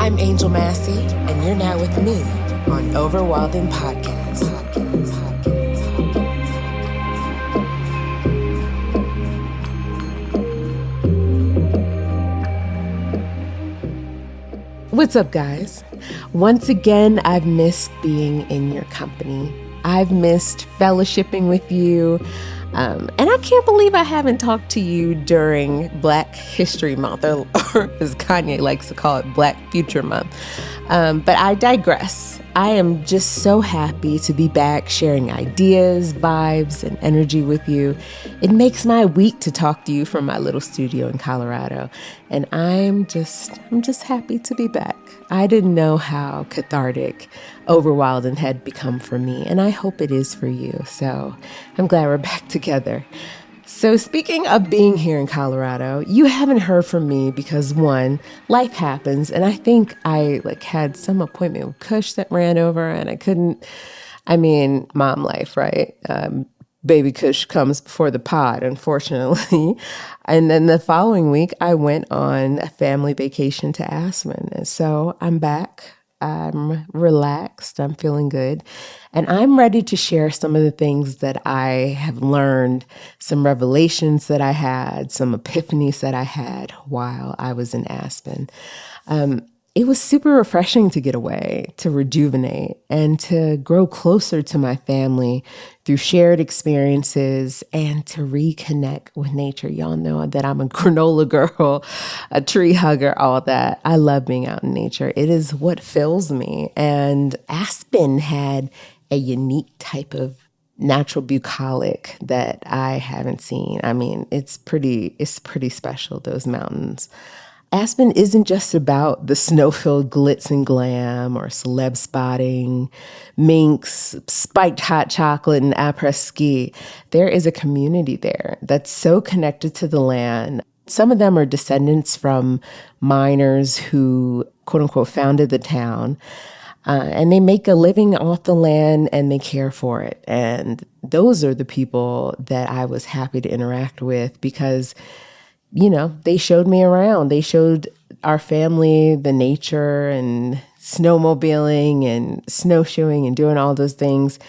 I'm Angel Massey, and you're now with me on Over Wildin Podcast. What's up, guys? Once again, I've missed being in your company. I've missed fellowshipping with you. And I can't believe I haven't talked to you during Black History Month, or as Kanye likes to call it, Black Future Month. But I digress. I am just so happy to be back sharing ideas, vibes, and energy with you. It makes my week to talk to you from my little studio in Colorado. And I'm just happy to be back. I didn't know how cathartic Over Wildin had become for me, and I hope it is for you. So I'm glad we're back together. So speaking of being here in Colorado, you haven't heard from me because, one, life happens, and I think I had some appointment with Kush that ran over, and I couldn't. Mom life, right? Baby Kush comes before the pod, unfortunately. And then the following week, I went on a family vacation to Aspen. And so I'm back. I'm relaxed. I'm feeling good. And I'm ready to share some of the things that I have learned, some revelations that I had, some epiphanies that I had while I was in Aspen. It was super refreshing to get away, to rejuvenate, and to grow closer to my family through shared experiences and to reconnect with nature. Y'all know that I'm a granola girl, a tree hugger, all that. I love being out in nature. It is what fills me. And Aspen had a unique type of natural bucolic that I haven't seen. It's pretty special, those mountains. Aspen isn't just about the snow-filled glitz and glam or celeb spotting, minks, spiked hot chocolate, and après-ski. There is a community there that's so connected to the land. Some of them are descendants from miners who, quote unquote, founded the town. And they make a living off the land and they care for it. And those are the people that I was happy to interact with because they showed me around. They showed our family the nature and snowmobiling and snowshoeing and doing all those things.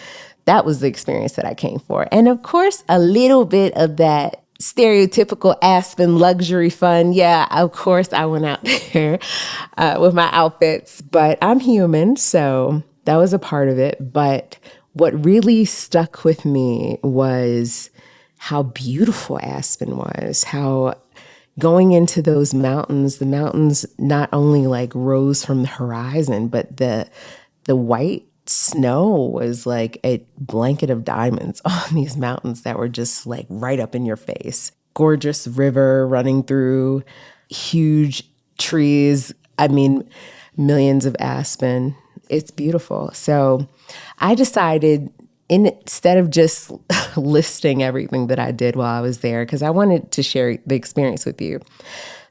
That was the experience that I came for. And of course, a little bit of that stereotypical Aspen luxury fun. Yeah, of course, I went out there with my outfits, but I'm human, so that was a part of it. But what really stuck with me was how beautiful Aspen was, how going into those mountains, the mountains not only rose from the horizon, but the white snow was like a blanket of diamonds on these mountains that were just right up in your face. Gorgeous river running through, huge trees. Millions of aspen. It's beautiful. So I decided, instead of just listing everything that I did while I was there, because I wanted to share the experience with you,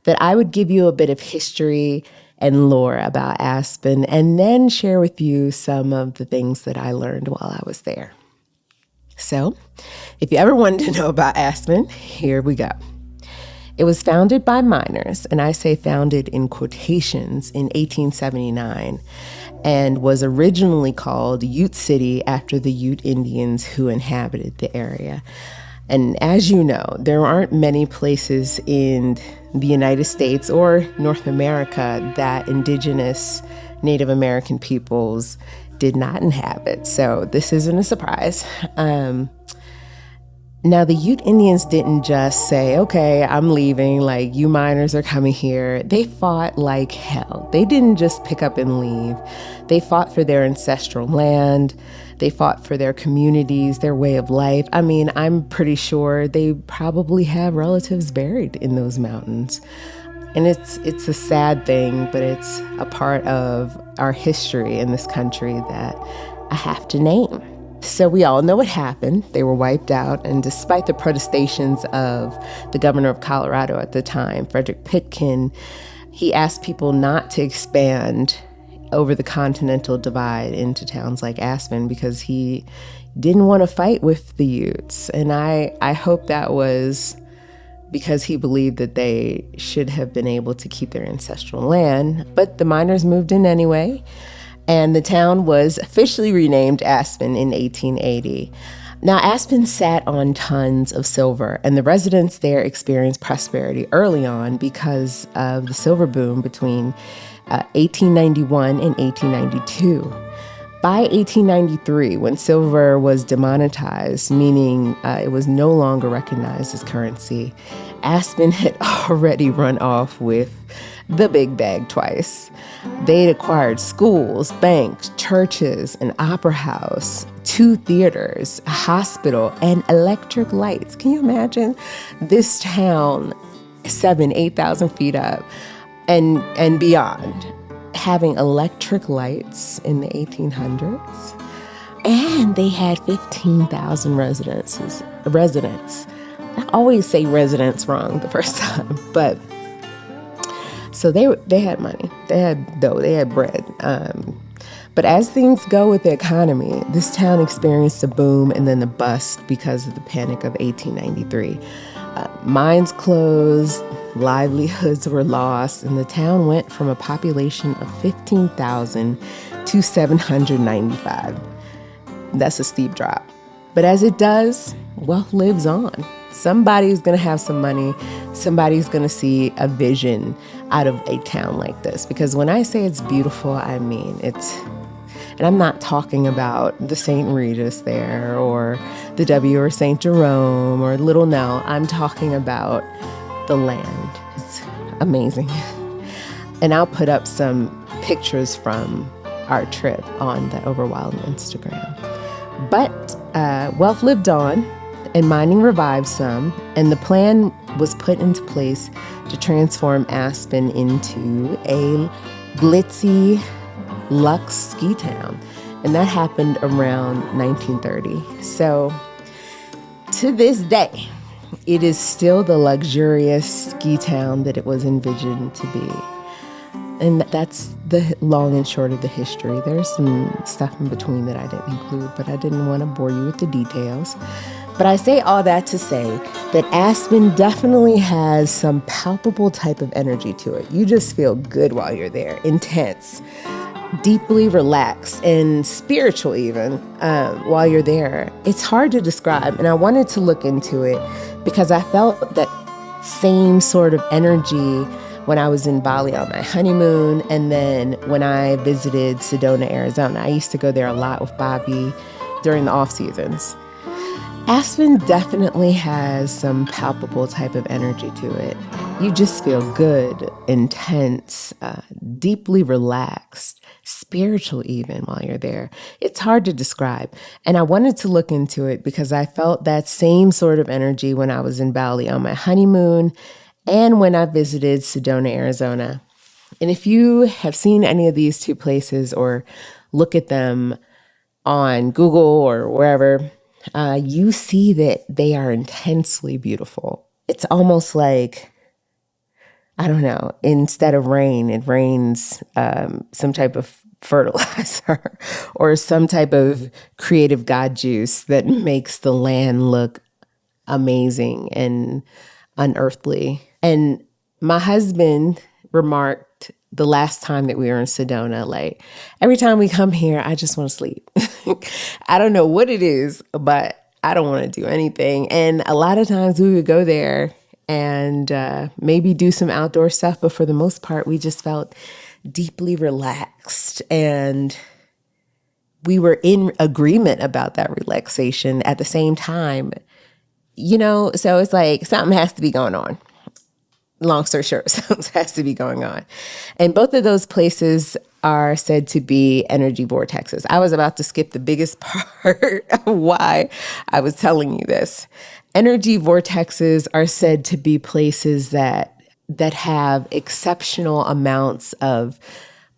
that I would give you a bit of history and lore about Aspen and then share with you some of the things that I learned while I was there. So if you ever wanted to know about Aspen, here we go. It was founded by miners, and I say founded in quotations, in 1879, and was originally called Ute City after the Ute Indians who inhabited the area. And as you know, there aren't many places in the United States or North America that indigenous Native American peoples did not inhabit. So this isn't a surprise. Now, the Ute Indians didn't just say, okay, I'm leaving, you miners are coming here. They fought like hell. They didn't just pick up and leave. They fought for their ancestral land. They fought for their communities, their way of life. I'm pretty sure they probably have relatives buried in those mountains. And it's a sad thing, but it's a part of our history in this country that I have to name. So we all know what happened. They were wiped out. And despite the protestations of the governor of Colorado at the time, Frederick Pitkin, he asked people not to expand over the continental divide into towns like Aspen because he didn't want to fight with the Utes. And I hope that was because he believed that they should have been able to keep their ancestral land. But the miners moved in anyway, and the town was officially renamed Aspen in 1880. Now, Aspen sat on tons of silver, and the residents there experienced prosperity early on because of the silver boom between 1891 and 1892. By 1893, when silver was demonetized, meaning it was no longer recognized as currency, Aspen had already run off with the big bag twice. They'd acquired schools, banks, churches, an opera house, 2 theaters, a hospital, and electric lights. Can you imagine this town 8,000 feet up and beyond, having electric lights in the 1800s? And they had 15,000 residents. I always say residents wrong the first time, but so they had money, they had dough, they had bread. But as things go with the economy, this town experienced a boom and then a bust because of the Panic of 1893. Mines closed, livelihoods were lost, and the town went from a population of 15,000 to 795. That's a steep drop. But as it does, wealth lives on. Somebody's going to have some money. Somebody's going to see a vision out of a town like this. Because when I say it's beautiful, I mean it's... And I'm not talking about the St. Regis there or the W or St. Jerome or Little Nell. I'm talking about the land. It's amazing. And I'll put up some pictures from our trip on the Over Wildin Instagram. But wealth lived on and mining revived some. And the plan was put into place to transform Aspen into a glitzy luxe ski town, and that happened around 1930. So to this day, it is still the luxurious ski town that it was envisioned to be. And that's the long and short of the history. There's some stuff in between that I didn't include, but I didn't want to bore you with the details. But I say all that to say that Aspen definitely has some palpable type of energy to it. You just feel good while you're there, intense, deeply relaxed, and spiritual even while you're there. It's hard to describe, and I wanted to look into it because I felt that same sort of energy when I was in Bali on my honeymoon, and then when I visited Sedona, Arizona. I used to go there a lot with Bobby during the off seasons. Aspen definitely has some palpable type of energy to it. You just feel good, intense, deeply relaxed, spiritual even while you're there. It's hard to describe. And I wanted to look into it because I felt that same sort of energy when I was in Bali on my honeymoon and when I visited Sedona, Arizona. And if you have seen any of these 2 places or look at them on Google or wherever, you see that they are intensely beautiful. It's almost like, I don't know, instead of rain, it rains some type of fertilizer or some type of creative God juice that makes the land look amazing and unearthly. And my husband remarked the last time that we were in Sedona, like, every time we come here, I just want to sleep. I don't know what it is, but I don't want to do anything. And a lot of times we would go there and maybe do some outdoor stuff. But for the most part, we just felt deeply relaxed. And we were in agreement about that relaxation at the same time. You know, so it's like something has to be going on. Long story short, something has to be going on. And both of those places are said to be energy vortexes. I was about to skip the biggest part of why I was telling you this. Energy vortexes are said to be places that have exceptional amounts of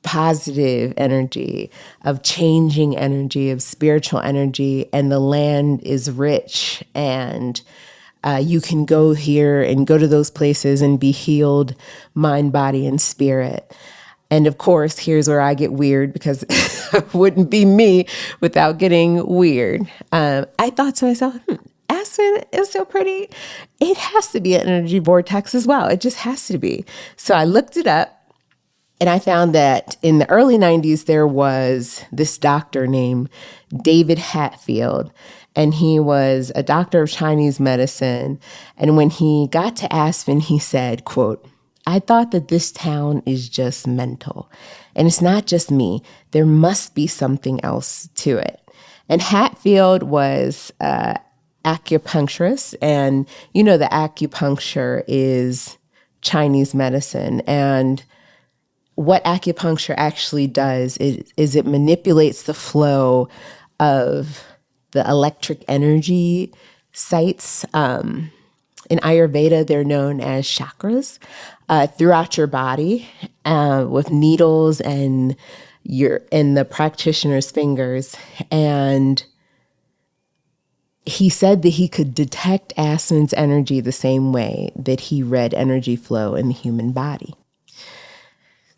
positive energy, of changing energy, of spiritual energy, and the land is rich, and you can go here and go to those places and be healed, mind, body, and spirit. And of course, here's where I get weird, because it wouldn't be me without getting weird. I thought to myself, Aspen is so pretty. It has to be an energy vortex as well. It just has to be. So I looked it up and I found that in the early 90s, there was this doctor named David Hatfield, and he was a doctor of Chinese medicine. And when he got to Aspen, he said, quote, "I thought that this town is just mental. And it's not just me. There must be something else to it." And Hatfield was acupuncturist. And, you know, the acupuncture is Chinese medicine. And what acupuncture actually does is it manipulates the flow of the electric energy sites. In Ayurveda, they're known as chakras throughout your body with needles and the practitioner's fingers. And he said that he could detect Aspen's energy the same way that he read energy flow in the human body.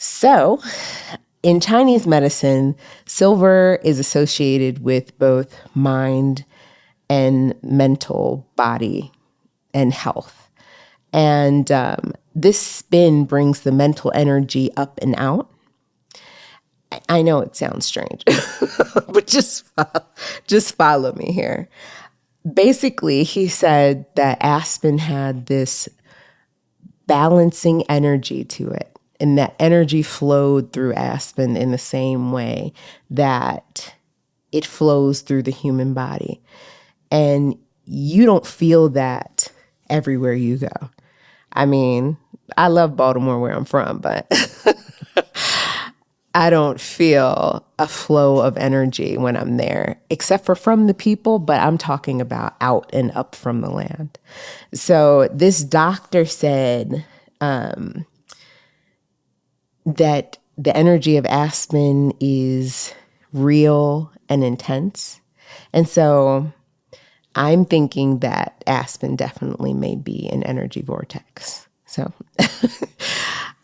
So, in Chinese medicine, silver is associated with both mind and mental body and health. And this spin brings the mental energy up and out. I know it sounds strange, but just follow me here. Basically, he said that Aspen had this balancing energy to it. And that energy flowed through Aspen in the same way that it flows through the human body. And you don't feel that everywhere you go. I mean, I love Baltimore where I'm from, but I don't feel a flow of energy when I'm there, except for from the people, but I'm talking about out and up from the land. So this doctor said, that the energy of Aspen is real and intense. And so I'm thinking that Aspen definitely may be an energy vortex. So,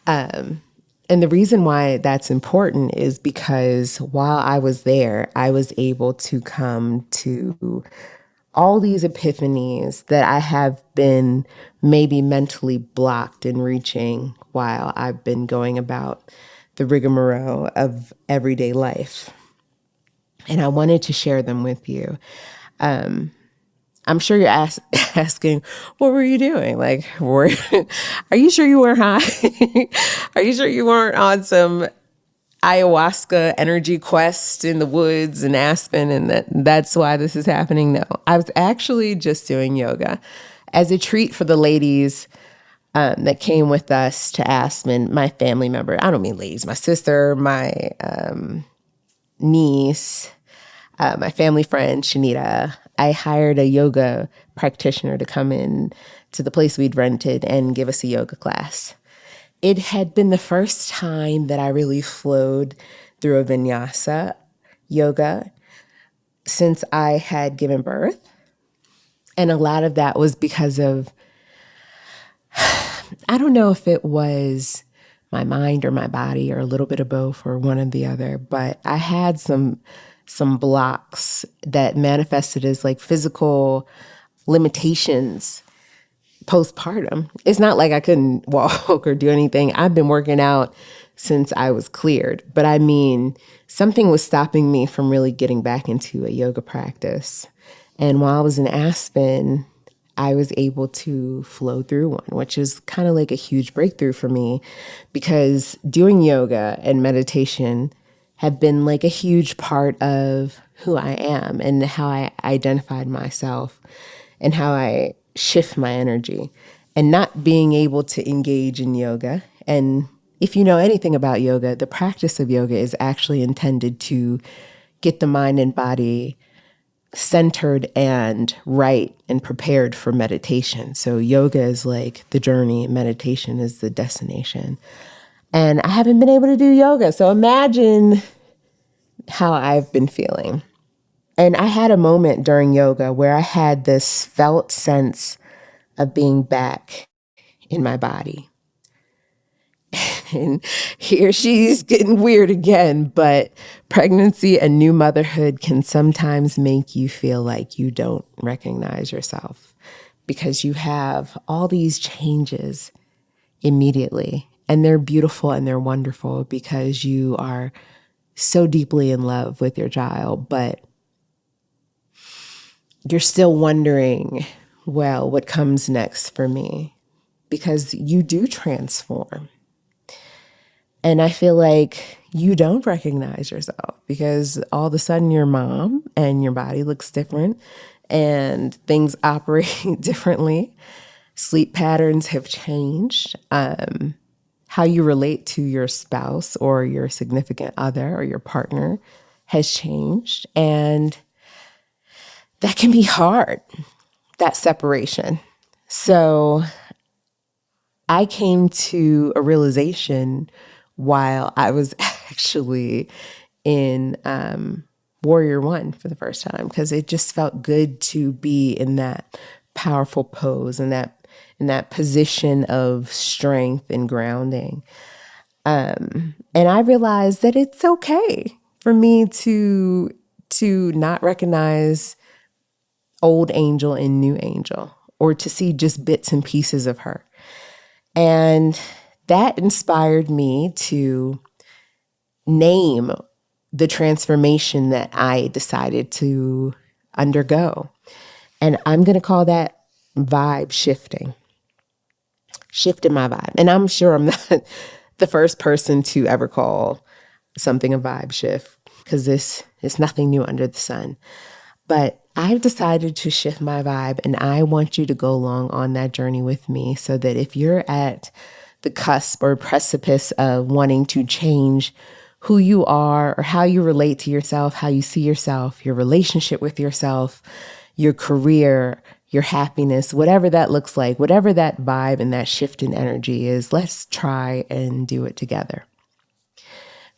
and the reason why that's important is because while I was there, I was able to come to all these epiphanies that I have been maybe mentally blocked in reaching while I've been going about the rigmarole of everyday life. And I wanted to share them with you. I'm sure you're asking, what were you doing? Like, are you sure you weren't high? Are you sure you weren't on some ayahuasca energy quest in the woods in Aspen and that's why this is happening? No, I was actually just doing yoga as a treat for the ladies that came with us to Aspen. My family member, I don't mean ladies, my sister, my niece, my family friend, Shanita. I hired a yoga practitioner to come in to the place we'd rented and give us a yoga class. It had been the first time that I really flowed through a vinyasa yoga since I had given birth. And a lot of that was because of, I don't know if it was my mind or my body or a little bit of both or one or the other, but I had some blocks that manifested as like physical limitations postpartum. It's not like I couldn't walk or do anything. I've been working out since I was cleared. But I mean, something was stopping me from really getting back into a yoga practice. And while I was in Aspen, I was able to flow through one, which is kind of like a huge breakthrough for me because doing yoga and meditation have been like a huge part of who I am and how I identified myself and how I shift my energy. And not being able to engage in yoga. And if you know anything about yoga, the practice of yoga is actually intended to get the mind and body centered and right and prepared for meditation. So yoga is like the journey, meditation is the destination. And I haven't been able to do yoga. So imagine how I've been feeling. And I had a moment during yoga where I had this felt sense of being back in my body. And here she's getting weird again. But pregnancy and new motherhood can sometimes make you feel like you don't recognize yourself because you have all these changes immediately. And they're beautiful and they're wonderful because you are so deeply in love with your child. But you're still wondering, well, what comes next for me? Because you do transform. And I feel like you don't recognize yourself because all of a sudden you're mom and your body looks different and things operate differently. Sleep patterns have changed. How you relate to your spouse or your significant other or your partner has changed. And that can be hard, that separation. So I came to a realization while I was actually in Warrior One for the first time, because it just felt good to be in that powerful pose and that position of strength and grounding. And I realized that it's okay for me to not recognize old Angel and new Angel, or to see just bits and pieces of her. And that inspired me to name the transformation that I decided to undergo. And I'm going to call that vibe shifting. Shifting my vibe. And I'm sure I'm not the first person to ever call something a vibe shift, because this is nothing new under the sun. But I've decided to shift my vibe, and I want you to go along on that journey with me, so that if you're at the cusp or precipice of wanting to change who you are or how you relate to yourself, how you see yourself, your relationship with yourself, your career, your happiness, whatever that looks like, whatever that vibe and that shift in energy is, let's try and do it together.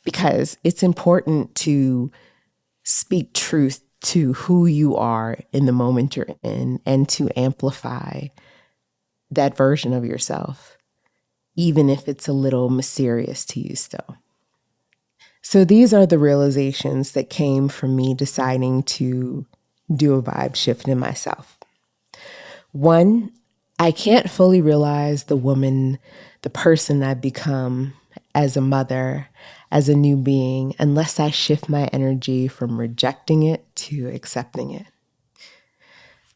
Because it's important to speak truth to who you are in the moment you're in, and to amplify that version of yourself, even if it's a little mysterious to you still. So these are the realizations that came from me deciding to do a vibe shift in myself. One, I can't fully realize the woman, the person I've become as a mother, as a new being, unless I shift my energy from rejecting it to accepting it.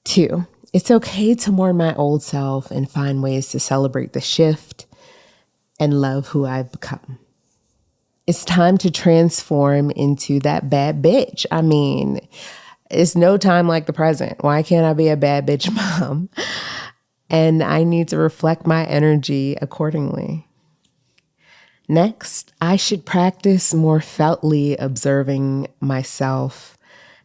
Two, it's okay to mourn my old self and find ways to celebrate the shift and love who I've become. It's time to transform into that bad bitch. I mean, it's no time like the present. Why can't I be a bad bitch mom? And I need to reflect my energy accordingly. Next, I should practice more feltly observing myself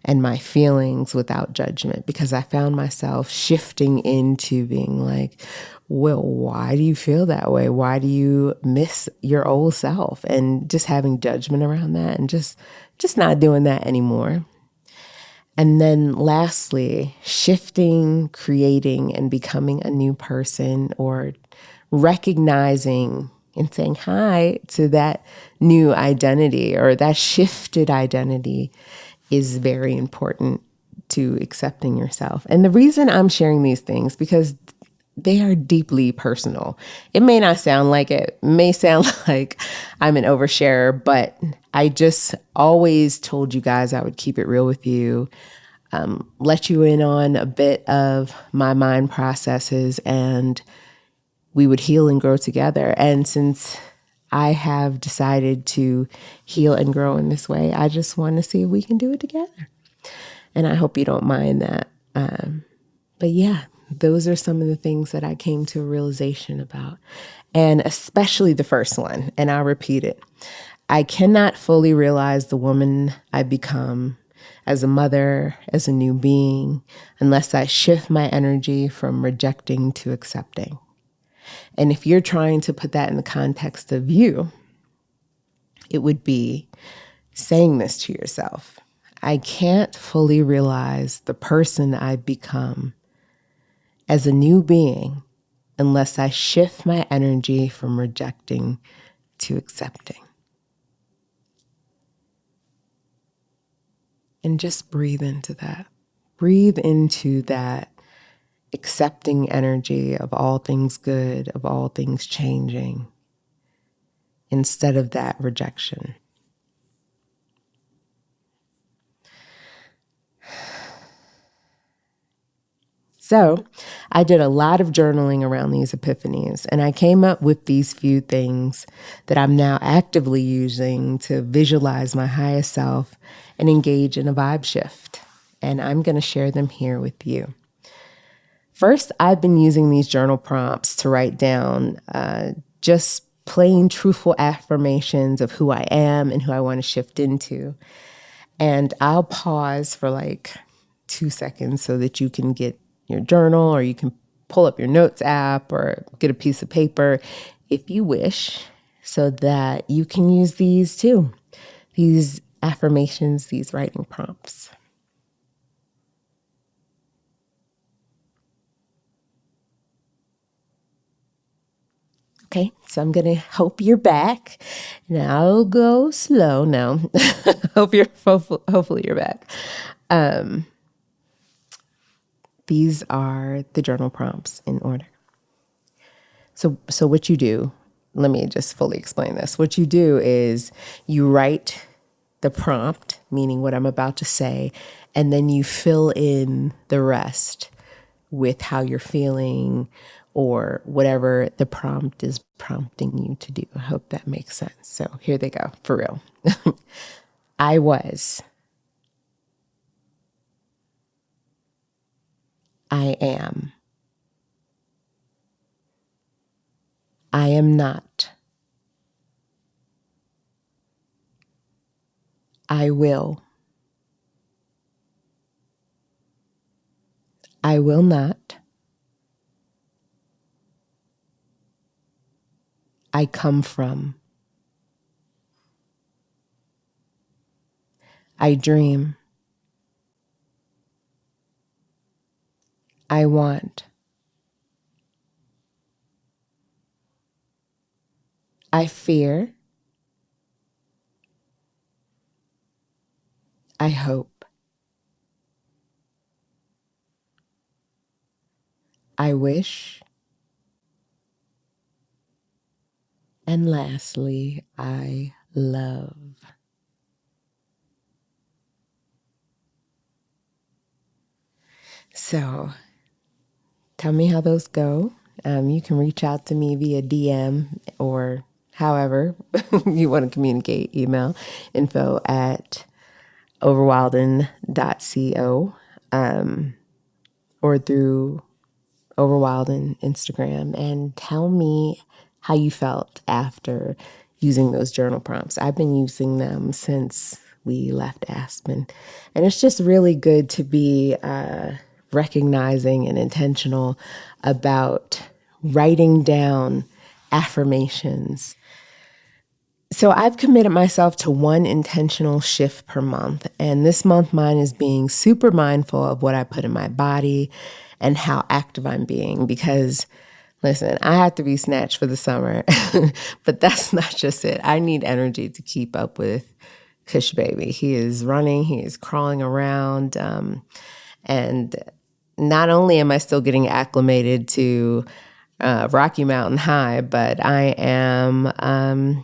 and my feelings without judgment, because I found myself shifting into being like, well, why do you feel that way? Why do you miss your old self? And just having judgment around that, and just not doing that anymore. And then lastly, shifting, creating, and becoming a new person, or recognizing and saying hi to that new identity or that shifted identity is very important to accepting yourself. And the reason I'm sharing these things, because they are deeply personal. It may not sound like it, may sound like I'm an oversharer, but I just always told you guys I would keep it real with you, let you in on a bit of my mind processes, and we would heal and grow together. And since I have decided to heal and grow in this way, I just want to see if we can do it together. And I hope you don't mind that. But yeah, those are some of the things that I came to a realization about. And especially the first one, and I'll repeat it. I cannot fully realize the woman I become as a mother, as a new being, unless I shift my energy from rejecting to accepting. And if you're trying to put that in the context of you, it would be saying this to yourself. I can't fully realize the person I've become as a new being unless I shift my energy from rejecting to accepting. And just breathe into that. Breathe into that accepting energy of all things good, of all things changing, instead of that rejection. So I did a lot of journaling around these epiphanies, and I came up with these few things that I'm now actively using to visualize my highest self and engage in a vibe shift. And I'm going to share them here with you. First, I've been using these journal prompts to write down just plain truthful affirmations of who I am and who I want to shift into. And I'll pause for like 2 seconds so that you can get your journal, or you can pull up your notes app or get a piece of paper if you wish, so that you can use these too. These affirmations, these writing prompts. Okay, so I'm going to hope you're back. Now I'll go slow now. Hopefully you're back. These are the journal prompts in order. So what you do, let me just fully explain this. What you do is you write the prompt, meaning what I'm about to say, and then you fill in the rest with how you're feeling or whatever the prompt is prompting you to do. I hope that makes sense. So here they go, for real. I was. I am. I am not. I will. I will not. I come from. I dream. I want. I fear. I hope. I wish. And lastly, I love. So tell me how those go. You can reach out to me via DM or however you want to communicate. Email info@overwildin.co or through Overwildin Instagram, and tell me how you felt after using those journal prompts. I've been using them since we left Aspen, and it's just really good to be recognizing and intentional about writing down affirmations. So I've committed myself to one intentional shift per month. And this month, mine is being super mindful of what I put in my body and how active I'm being. Because, listen, I have to be snatched for the summer, but that's not just it. I need energy to keep up with Kush Baby. He is running, he is crawling around. And not only am I still getting acclimated to Rocky Mountain High, but I'm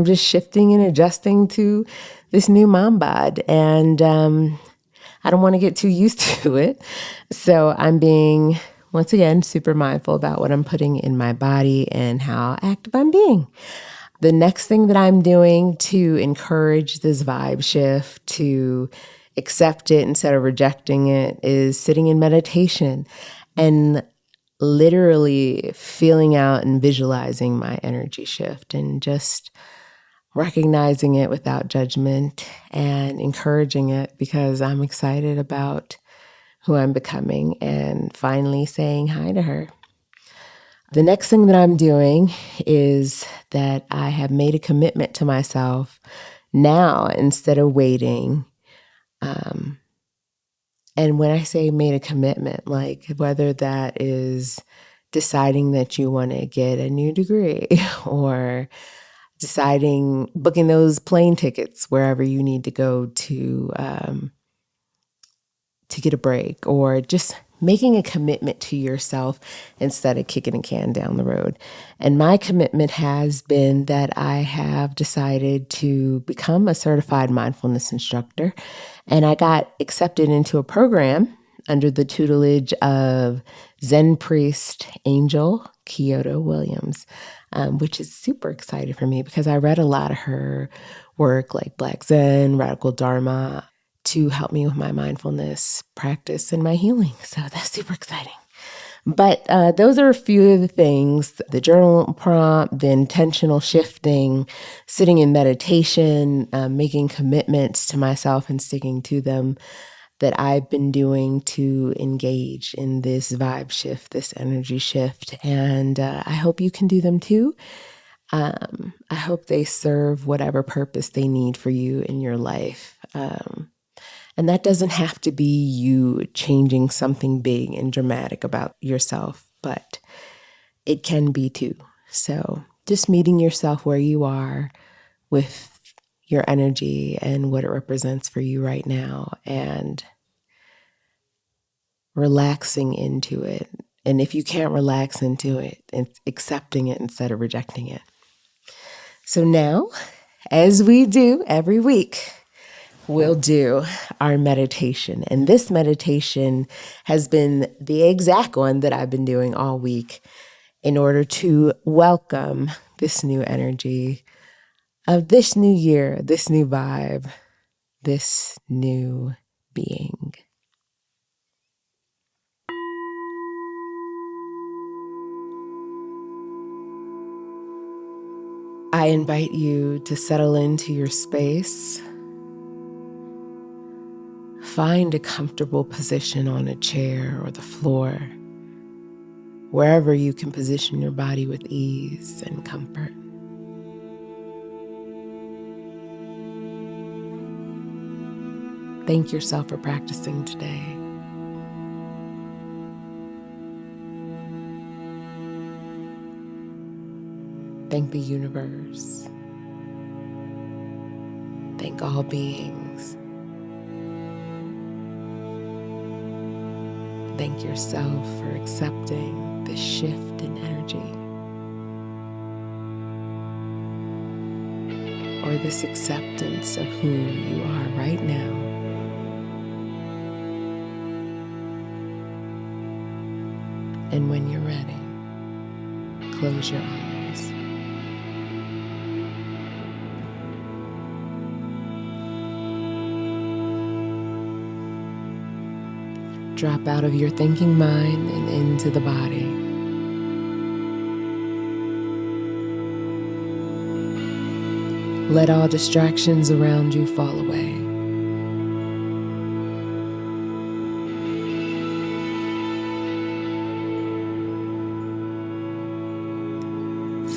just shifting and adjusting to this new mom bod, and I don't want to get too used to it. So I'm being, once again, super mindful about what I'm putting in my body and how active I'm being. The next thing that I'm doing to encourage this vibe shift, to accept it instead of rejecting it, is sitting in meditation and literally feeling out and visualizing my energy shift and just recognizing it without judgment and encouraging it, because I'm excited about who I'm becoming and finally saying hi to her. The next thing that I'm doing is that I have made a commitment to myself now instead of waiting. And when I say made a commitment, like whether that is deciding that you want to get a new degree or booking those plane tickets wherever you need to go to get a break, or just making a commitment to yourself instead of kicking a can down the road. And my commitment has been that I have decided to become a certified mindfulness instructor. And I got accepted into a program under the tutelage of Zen priest Angel Kyoto Williams, which is super exciting for me because I read a lot of her work like Black Zen, Radical Dharma, to help me with my mindfulness practice and my healing. So that's super exciting. But those are a few of the things: the journal prompt, the intentional shifting, sitting in meditation, making commitments to myself and sticking to them, that I've been doing to engage in this vibe shift, this energy shift. And I hope you can do them too. I hope they serve whatever purpose they need for you in your life. And that doesn't have to be you changing something big and dramatic about yourself, but it can be too. So just meeting yourself where you are with your energy and what it represents for you right now, and relaxing into it. And if you can't relax into it, it's accepting it instead of rejecting it. So now, as we do every week, we'll do our meditation. And this meditation has been the exact one that I've been doing all week in order to welcome this new energy of this new year, this new vibe, this new being. I invite you to settle into your space. Find a comfortable position on a chair or the floor, wherever you can position your body with ease and comfort. Thank yourself for practicing today. Thank the universe. Thank all beings. Thank yourself for accepting this shift in energy, or this acceptance of who you are right now. And when you're ready, close your eyes. Drop out of your thinking mind and into the body. Let all distractions around you fall away.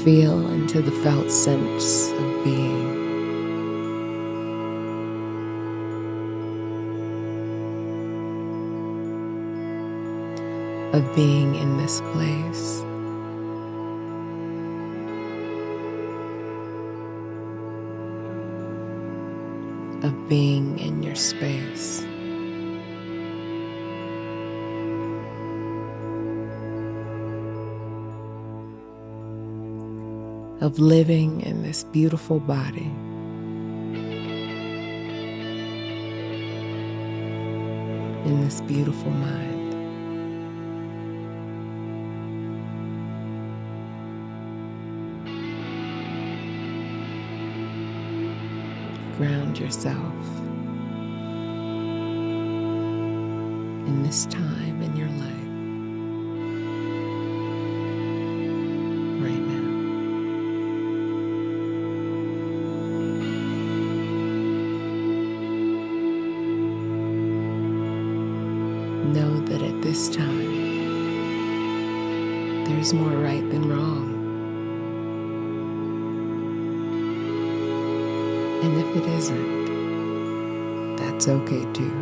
Feel into the felt sense of being. Of being in this place. Of being in your space. Of living in this beautiful body. In this beautiful mind. Ground yourself in this time in your life right now. Know that at this time, there's more right than wrong. And if it isn't, that's okay too.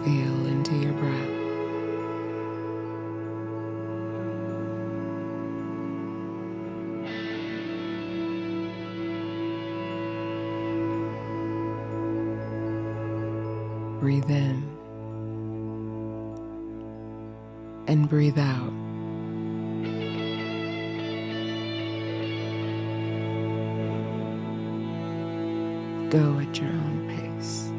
Feel into your breath. breathe in and breathe out. Go at your own pace.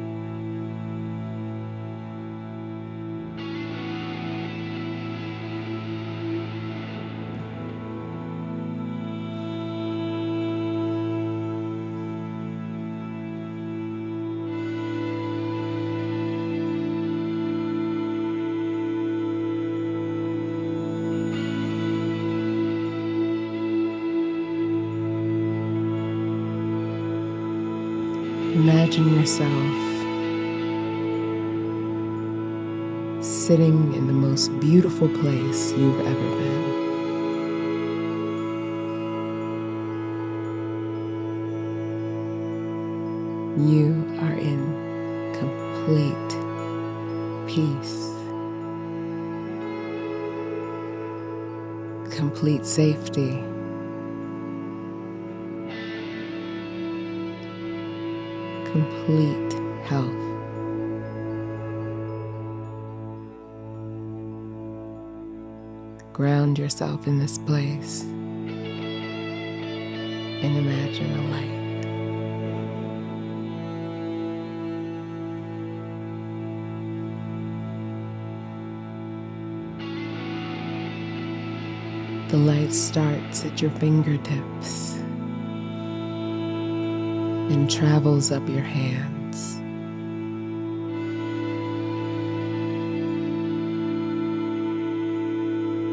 Imagine yourself sitting in the most beautiful place you've ever been. You are in complete peace, complete safety, complete health. Ground yourself in this place and imagine a light. The light starts at your fingertips and travels up your hands.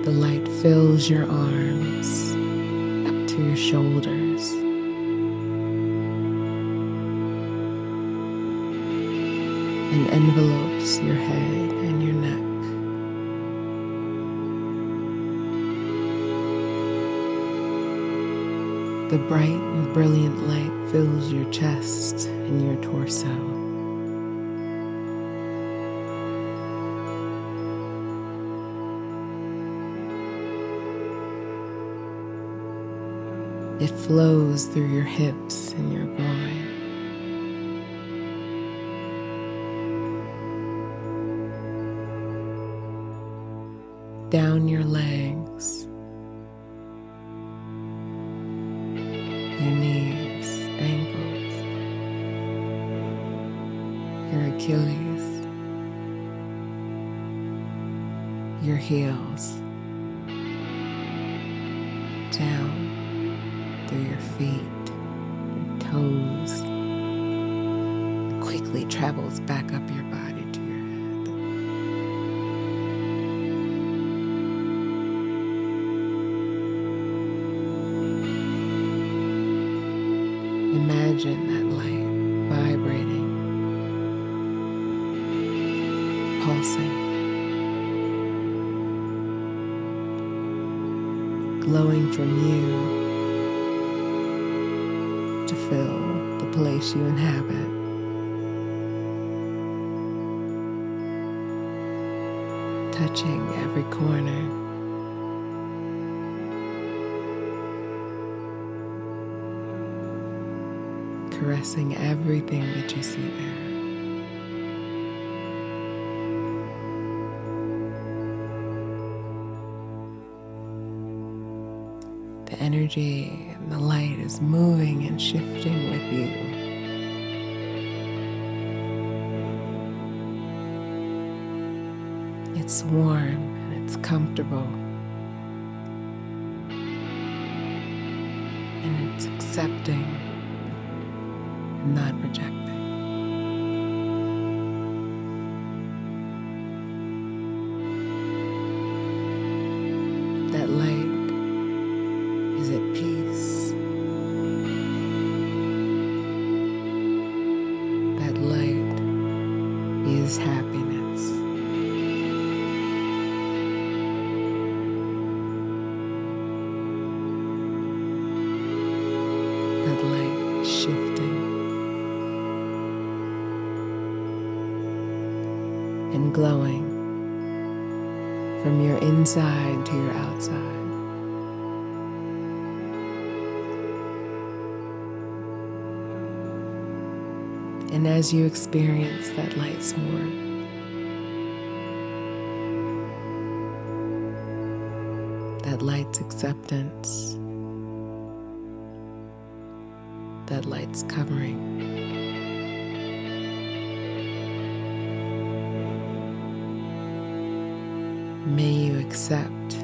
The light fills your arms up to your shoulders. And envelopes your head and your neck. The bright and brilliant light fills your chest and your torso. It flows through your hips and your groin. Down your legs, your knees, ankles, your Achilles, your heels, down through your feet, your toes, quickly travels back up your body to your head. Imagine that light vibrating, pulsing, glowing from you to fill the place you inhabit. Touching every corner. Caressing everything that you see there. The energy and the light is moving and shifting with you. It's warm and it's comfortable. And it's accepting. Not rejecting. That light is at peace. That light is happiness. That light is shifting and glowing from your inside to your outside. And as you experience that light more, that light's acceptance, that light's covering, may you accept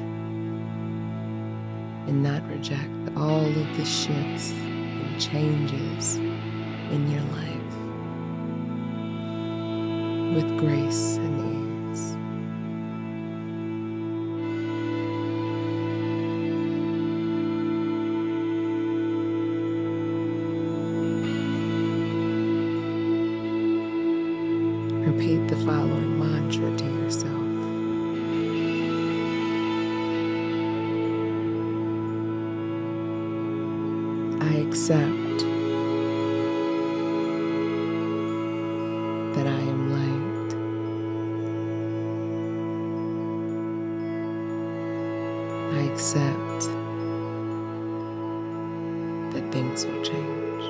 and not reject all of the shifts and changes in your life with grace and ease. Repeat the following mantra to yourself. I accept that I am light. I accept that things will change.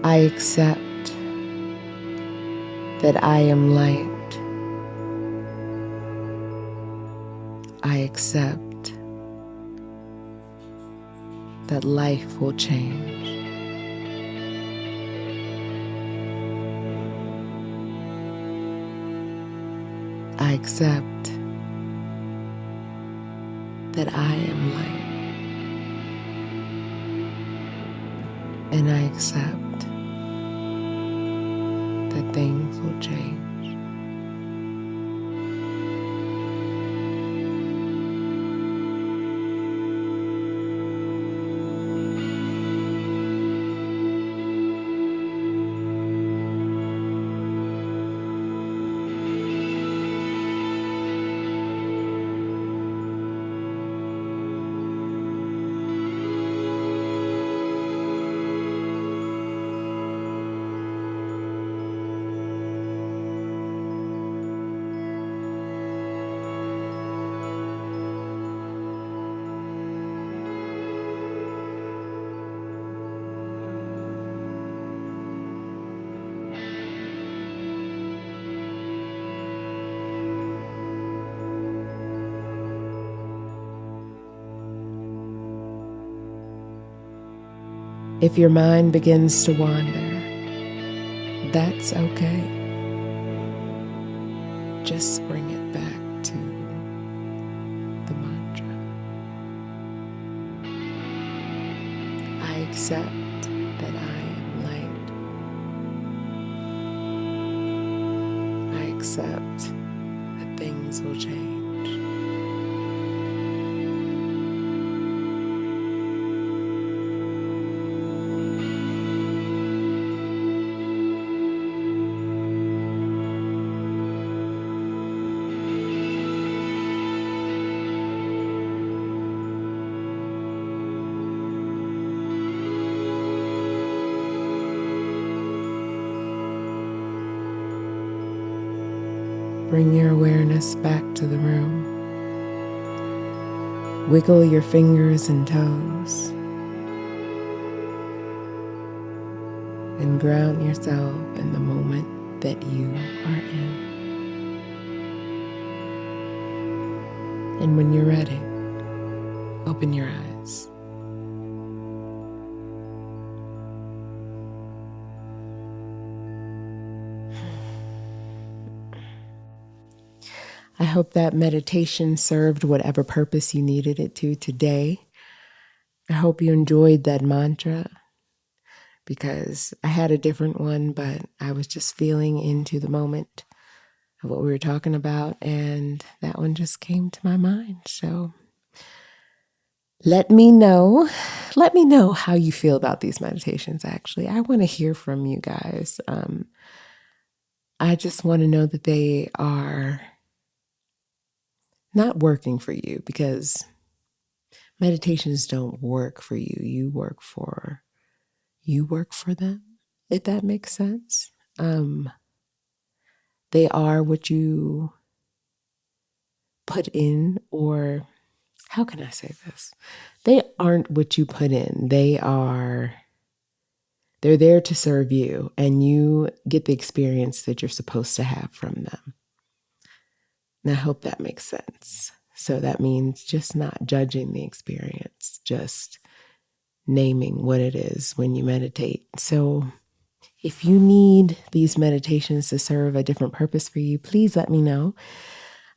I accept that I am light. I accept that life will change. I accept that I am light. And I accept that things will change. If your mind begins to wander, that's okay. Just bring it back to the mantra. I accept that I am light. I accept that things will change. Bring your awareness back to the room. Wiggle your fingers and toes. And ground yourself in the moment that you are in. And when you're ready, open your eyes. I hope that meditation served whatever purpose you needed it to today. I hope you enjoyed that mantra because I had a different one, but I was just feeling into the moment of what we were talking about, and that one just came to my mind. So let me know how you feel about these meditations. Actually, I want to hear from you guys. I just want to know that they are not working for you, because meditations don't work for you. You work for them, if that makes sense. They are what you put in, or how can I say this? they aren't what you put in. They're there to serve you, and you get the experience that you're supposed to have from them. And I hope that makes sense. So that means just not judging the experience, just naming what it is when you meditate. So if you need these meditations to serve a different purpose for you, please let me know.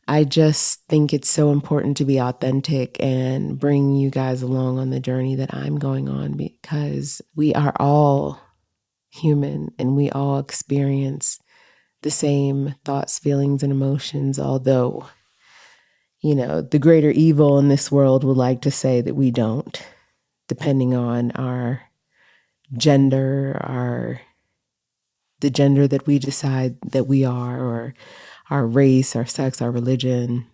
I just think it's so important to be authentic and bring you guys along on the journey that I'm going on, because we are all human and we all experience the same thoughts, feelings, and emotions, although, the greater evil in this world would like to say that we don't, depending on our gender, the gender that we decide that we are, or our race, our sex, our religion,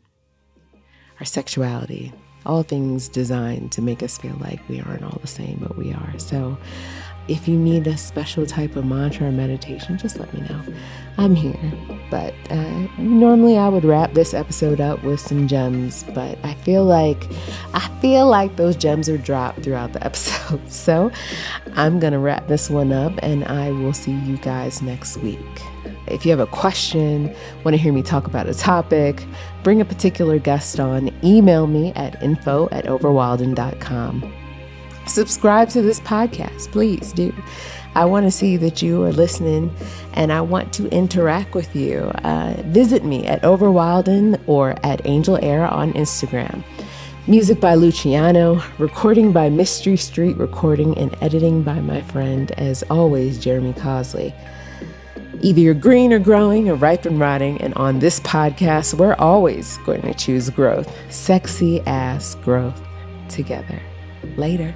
our sexuality, all things designed to make us feel like we aren't all the same, but we are. So if you need a special type of mantra or meditation, just let me know. I'm here. But normally I would wrap this episode up with some gems, but I feel like those gems are dropped throughout the episode. So I'm going to wrap this one up, and I will see you guys next week. If you have a question, want to hear me talk about a topic, bring a particular guest on, email me at info@overwildin.com. Subscribe to this podcast, please do. I want to see that you are listening, and I want to interact with you. Visit me at Overwildin or at Angel Era on Instagram. Music by Luciano, recording by Mystery Street Recording, and editing by my friend, as always, Jeremy Cosley. Either you're green or growing, or ripe and rotting, and on this podcast, we're always going to choose growth. Sexy ass growth together. Later.